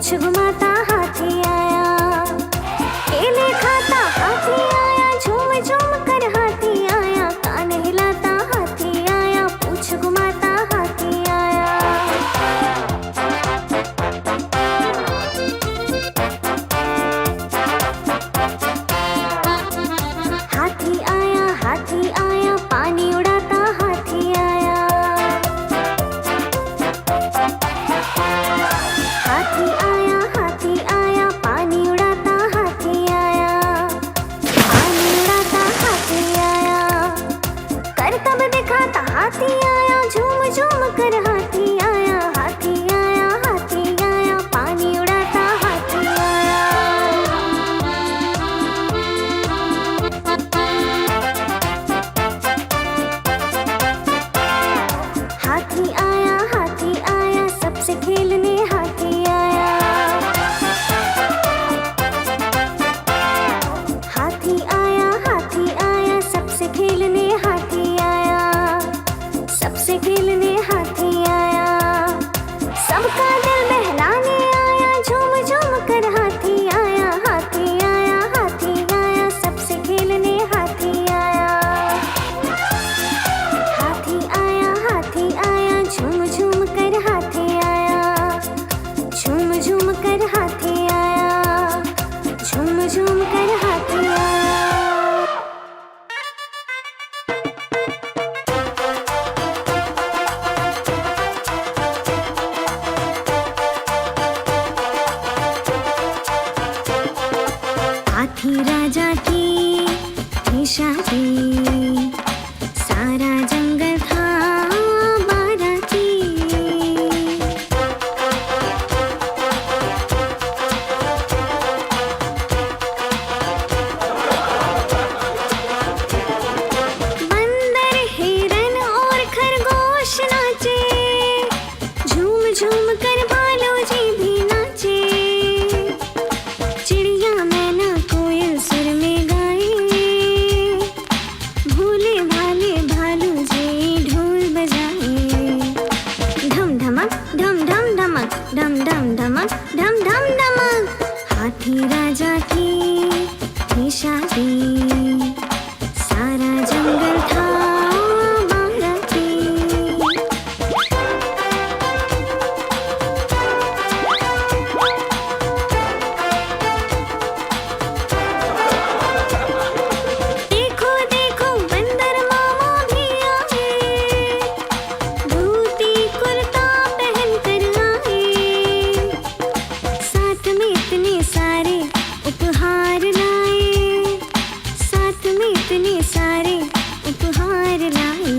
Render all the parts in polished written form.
पूछ घुमाता हाथी आया, केले खाता हाथी आया, झूम झूम कर हाथी आया, कान हिलाता हाथी आया, पूछ घुमाता हाथी आया। हाथी आया, पानी उड़ाता हाथी आया। हाथी आया, पानी उड़ाता हाथी आया। पानी उड़ाता हाथी आया, करतब दिखाता हाथी आया, झूम झूम कर हाथी आया। हाथी आया, पानी उड़ाता हाथी आया। हाथी आया, सबसे खेलने हाथी आया। हाथी आया, सबसे खेलने हाथी आया। सबसे खेलने हाथी आया, सबका दिल बहलाने आया, झूम झूम कर हाथी आया। हाथी आया, सबसे खेलने हाथी आया। हाथी आया, झूम झूम कर हाथी आया। झूम झूम कर हाथी आया। झूम झूम कर हाथी आया। हाथी राजा की थी शादी, सारा जंगल था बाराती। बंदर, हिरन और खरगोश नाचे, झूम झूम कर भालू जी भी नाचे। चिड़िया, मैना, कोयल सुर में गाए, भोले भाले भालू जी ढोल बजाए। ढम ढमक, ढम ढम ढमक, ढम ढम ढमक, ढम ढम ढमक। हाथी राजा की थी शादी, सारा जंगल था बाराती। देखो देखो, बंदर मामा भी आए, धोती कुर्ता पहन कर आए। साथ में इतने सारे उपहार लाए। साथ में इतने सारे उपहार लाए।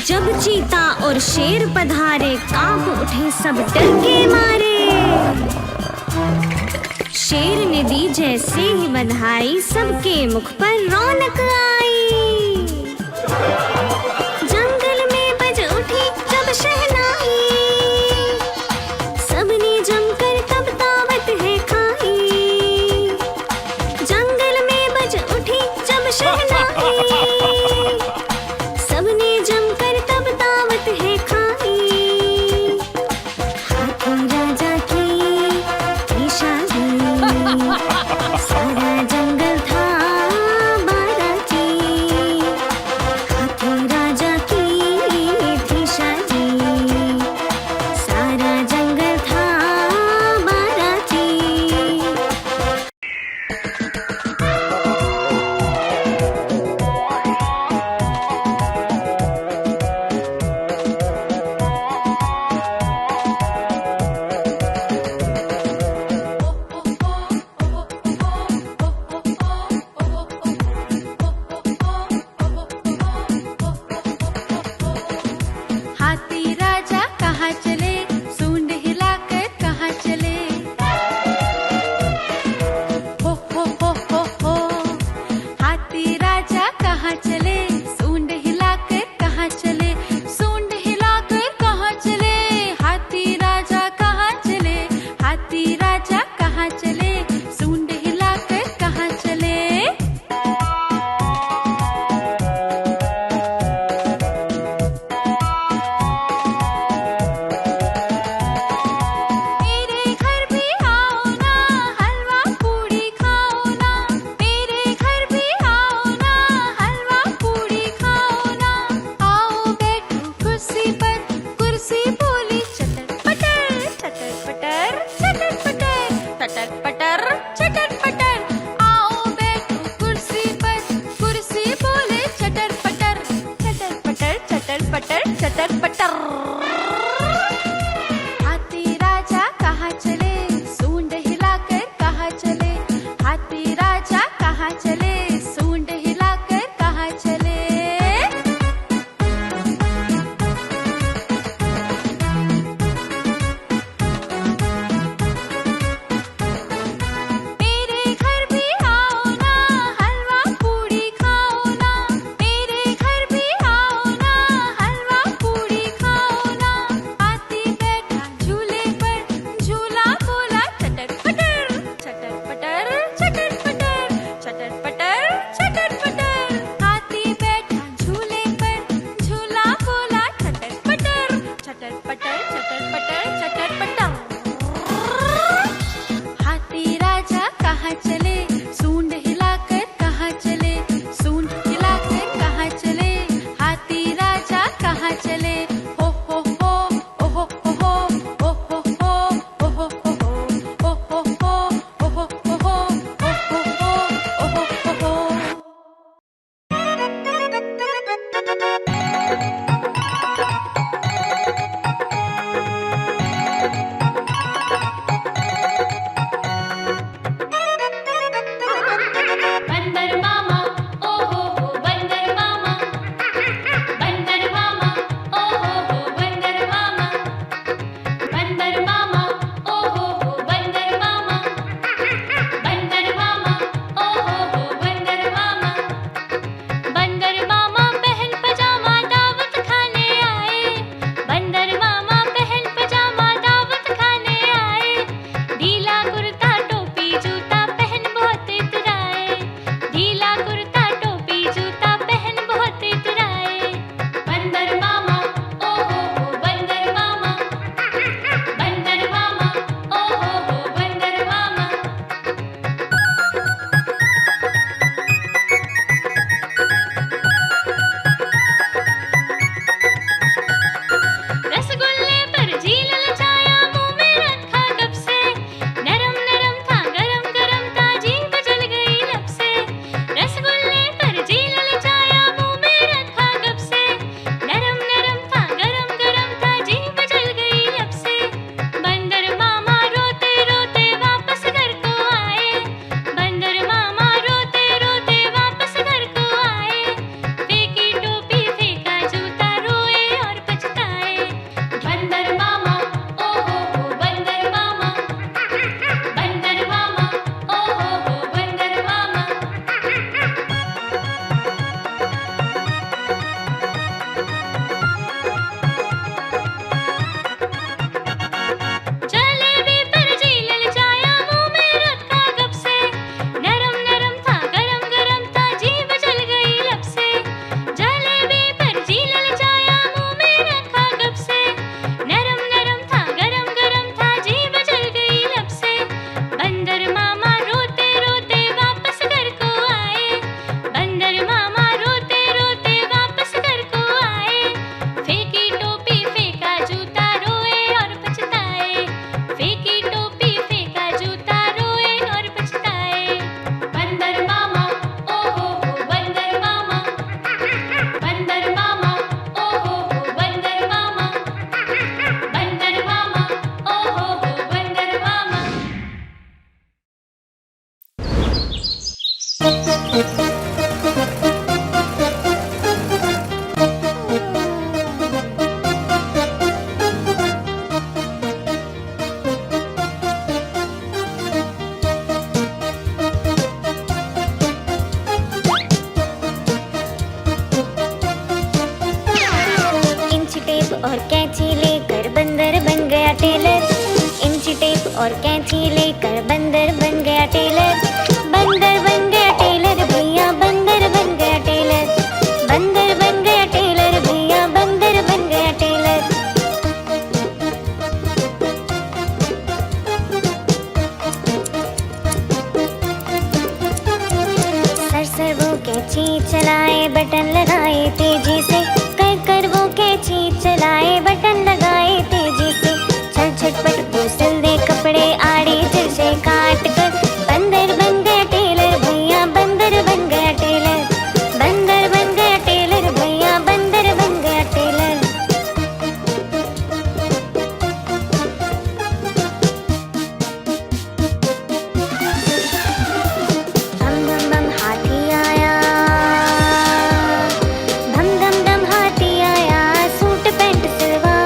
जब चीता और शेर पधारे, कांप उठे सब डर के मारे। शेर ने दी जैसे ही बधाई, सबके मुख पर रौनक आई। जंगल में बज उठी जब शहनाई, सबने जमकर तब दावत है खाई। जंगल में बज उठी जब शहनाई, सबने जमकर तब दावत है खाई। हाथी राजा की थी शादी, सारा जंगल था बाराती। हाथी राजा की थी शादी, सारा जंगल था बाराती। इंची टेप और कैंची लेकर बंदर बन गया टेलर। इंची टेप और कैंची लेकर बंदर बन गया टेलर। बंदर बन गया टेलर भैया, बंदर बन गया टेलर। बंदर बन गया टेलर भैया, बंदर बन गया टेलर। सर वो कैंची चलाए, बटन लगाए तेजी से। कर वो कैंची चलाए, बटन लगाए तेजी से। चल झटपट वो सिल दे कपड़े आड़ी दिल से काट कर। बंदर बन गया टेलर भैया, बंदर बन गया टेलर। बंदर बन गया टेलर भैया, बंदर बन गया टेलर। धम धम धम हाथी आया, धम धम धम हाथी आया, सूट पैंट सिलवा।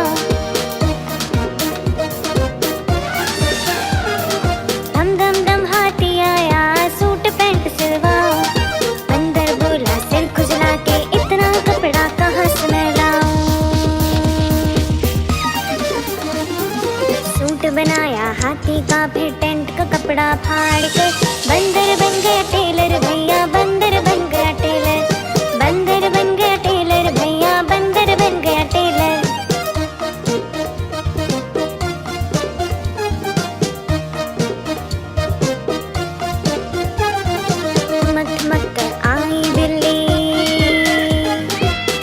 धम धम धम हाथी आया, सूट पैंट सिलवा। बंदर बोला सिर खुजला के, इतना कपड़ा कहाँ से मैं लाऊं। सूट बनाया हाथी का, फिर टेंट का कपड़ा फाड़ कर। बंदर बन गया टेलर भैया, बंदर बन गया टेलर। बंदर बन गया टेलर भैया, बंदर बन गया टेलर। ठुमक ठुमक कर आई बिल्ली,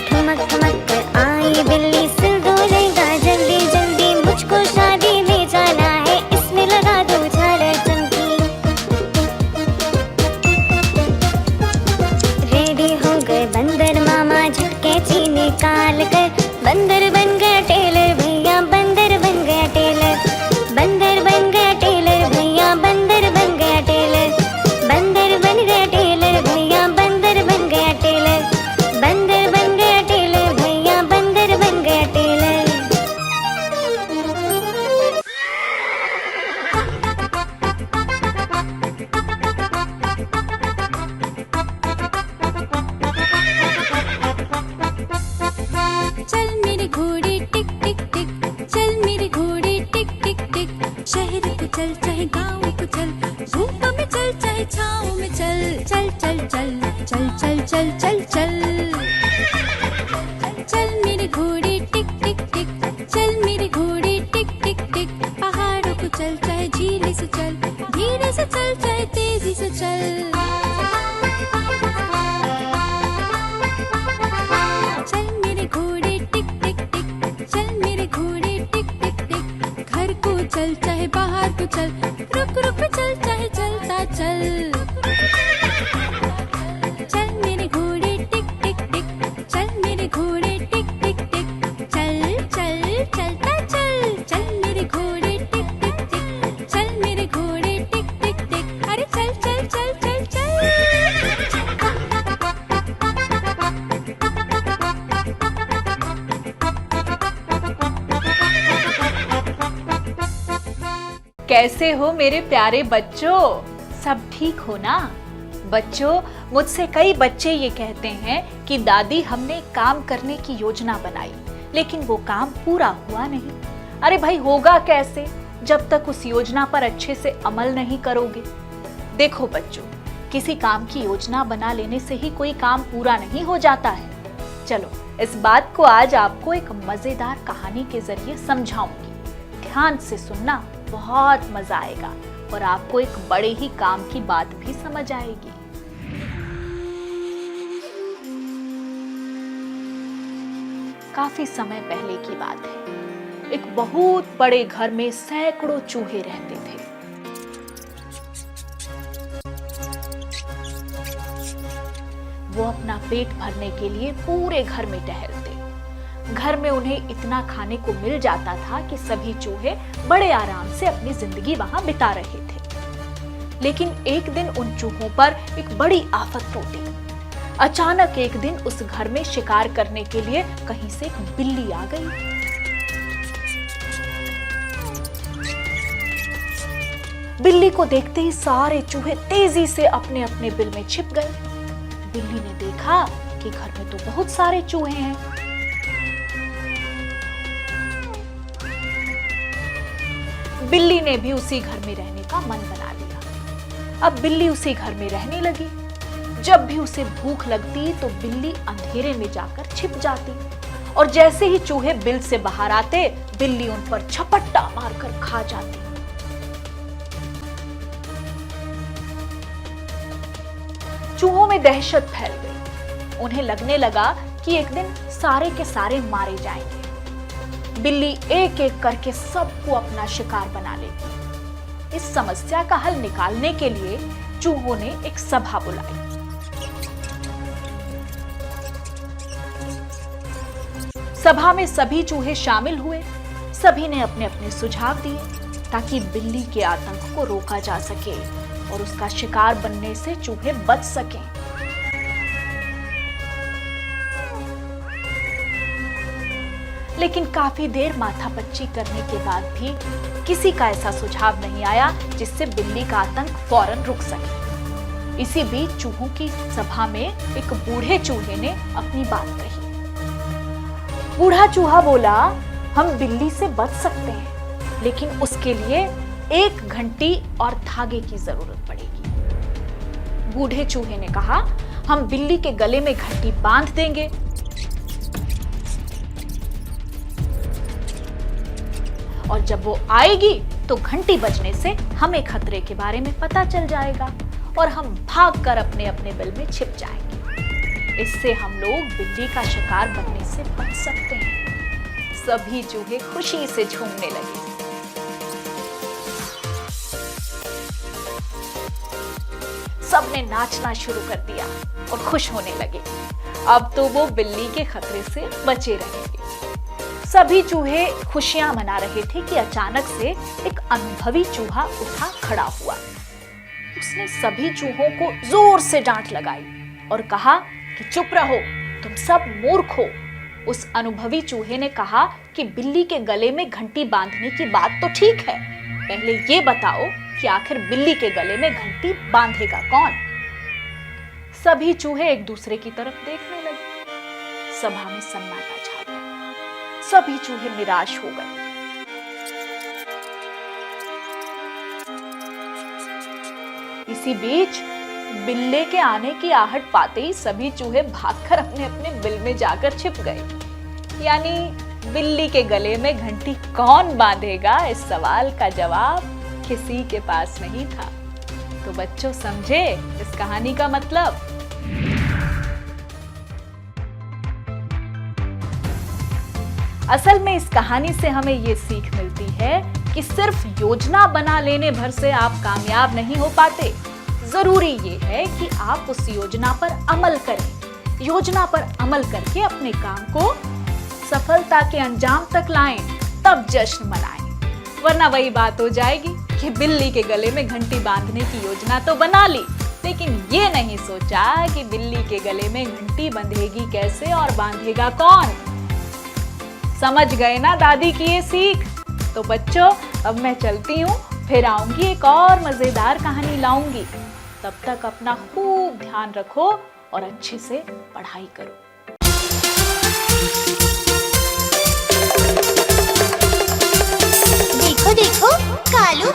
ठुमक ठुमक कर आई बिल्ली। सिर धुलेगा जल्दी जल्दी, मुझको शादी में जाना है, इसमें लगा दो झालर चमकी। रेडी हो गए बंदर मामा, झटके ची निकाल कर। बंदर बन गया टेलर भैया, बंदर बन गया टेलर। बंदर बन गया टेलर भैया, बंदर बन गया टेलर। बंदर बन गया टेलर भैया, बंदर बन गया टेलर। बंदर बन गया टेलर भैया, बंदर बन गया टेलर। चल मेरे घोड़े टिक टिक टिक, चल मेरे घोड़े टिक टिक टिक। शहर को चल चाहे गाँव को चल, धूप में चल चाहे छाँव में चल। चल चल चल चल चल चल चल चल। चल मेरे घोड़े टिक टिक टिक, चल मेरे घोड़े टिक टिक टिक। पहाड़ों को चल चाहे झीले से चल, धीरे से चल चाहे तेजी से चल। चल मेरे घोड़े टिक टिक टिक, चल मेरे घोड़े टिक टिक टिक। घर को चल चाहे बाहर को चल, रुक रुक चल चाहे चलता चल। चल मेरे घोड़े टिक टिक टिक, चल मेरे घोड़े टिक टिक टिक। चल चल चलता चल, चल मेरे घोड़े टिक टिक टिक। चल मेरे घोड़े टिक टिक टिक, अरे चल चल चल चल चल। कैसे हो मेरे प्यारे बच्चों, सब ठीक हो ना? बच्चों, मुझसे कई बच्चे ये कहते हैं कि दादी हमने काम करने की योजना बनाई, लेकिन वो काम पूरा हुआ नहीं। अरे भाई, होगा कैसे जब तक उस योजना पर अच्छे से अमल नहीं करोगे। देखो बच्चों, किसी काम की योजना बना लेने से ही कोई काम पूरा नहीं हो जाता है। चलो, इस बात को आज आपको एक मजेदार कहानी के जरिए समझाऊंगी। ध्यान से सुनना, बहुत मजा आएगा और आपको एक बड़े ही काम की बात भी समझ आएगी। काफी समय पहले की बात है। एक बहुत बड़े घर में सैकड़ों चूहे रहते थे। वो अपना पेट भरने के लिए पूरे घर में टहलते। घर में उन्हें इतना खाने को मिल जाता था कि सभी चूहे बड़े आराम से अपनी जिंदगी वहां बिता रहे थे। लेकिन एक दिन उन चूहों पर एक बड़ी आफत टूटी। अचानक एक दिन उस घर में शिकार करने के लिए कहीं से एक बिल्ली आ गई। बिल्ली को देखते ही सारे चूहे तेजी से अपने अपने बिल में छिप गए। बिल्ली ने देखा कि घर में तो बहुत सारे चूहे हैं। बिल्ली ने भी उसी घर में रहने का मन बना लिया। अब बिल्ली उसी घर में रहने लगी। जब भी उसे भूख लगती तो बिल्ली अंधेरे में जाकर छिप जाती और जैसे ही चूहे बिल से बाहर आते, बिल्ली उन पर झपट्टा मारकर खा जाती। चूहों में दहशत फैल गई। उन्हें लगने लगा कि एक दिन सारे के सारे मारे जाएंगे। बिल्ली एक एक करके सबको अपना शिकार बना लेगी। इस समस्या का हल निकालने के लिए चूहों ने एक सभा बुलाई। सभा में सभी चूहे शामिल हुए। सभी ने अपने अपने सुझाव दिए ताकि बिल्ली के आतंक को रोका जा सके और उसका शिकार बनने से चूहे बच सकें। लेकिन काफी देर माथापच्ची करने के बाद भी किसी का ऐसा सुझाव नहीं आया जिससे बिल्ली का आतंक फौरन रुक सके। इसी बीच चूहों की सभा में एक बूढ़े चूहे ने अपनी बात कही। बूढ़ा चूहा बोला, हम बिल्ली से बच सकते हैं, लेकिन उसके लिए एक घंटी और धागे की जरूरत पड़ेगी। बूढ़े चूहे ने कहा, हम बिल्ली के गले में घंटी बांध देंगे और जब वो आएगी तो घंटी बजने से हमें खतरे के बारे में पता चल जाएगा और हम भागकर अपने अपने बिल में छिप जाएंगे। इससे हम लोग बिल्ली का शिकार बनने से बच सकते हैं। सभी चूहे खुशी से झूमने लगे। सबने नाचना शुरू कर दिया और खुश होने लगे। अब तो वो बिल्ली के खतरे से बचे रहेंगे। सभी चूहे खुशियां मना रहे थे कि अचानक से एक अनुभवी चूहा उठा खड़ा हुआ। उसने सभी चूहों को जोर से डांट लगाई और कहा कि चुप रहो, तुम सब मूर्ख हो। उस अनुभवी चूहे ने कहा कि बिल्ली के गले में घंटी बांधने की बात तो ठीक है, पहले ये बताओ कि आखिर बिल्ली के गले में घंटी बांधेगा कौन? सभी चूहे एक दूसरे की तरफ देखने लगे। सभा में सन्नाटा छा गया। सभी चूहे निराश हो गए। इसी बीच बिल्ली के आने की आहट पाते ही सभी चूहे भागकर अपने अपने बिल में जाकर छिप गए। यानी बिल्ली के गले में घंटी कौन बांधेगा, इस सवाल का जवाब किसी के पास नहीं था। तो बच्चों, समझे इस कहानी का मतलब? असल में इस कहानी से हमें ये सीख मिलती है कि सिर्फ योजना बना लेने भर से आप कामयाब नहीं हो पाते। जरूरी ये है कि आप उस योजना पर अमल करें। योजना पर अमल करके अपने काम को सफलता के अंजाम तक लाएं, तब जश्न मनाएं। वरना वही बात हो जाएगी कि बिल्ली के गले में घंटी बांधने की योजना तो बना ली, लेकिन ये नहीं सोचा कि बिल्ली के गले में घंटी बंधेगी कैसे और बांधेगा कौन। समझ गए ना दादी की ये सीख? तो बच्चों, अब मैं चलती हूँ, फिर आऊंगी एक और मजेदार कहानी लाऊंगी। तब तक अपना खूब ध्यान रखो और अच्छे से पढ़ाई करो। देखो देखो, कालू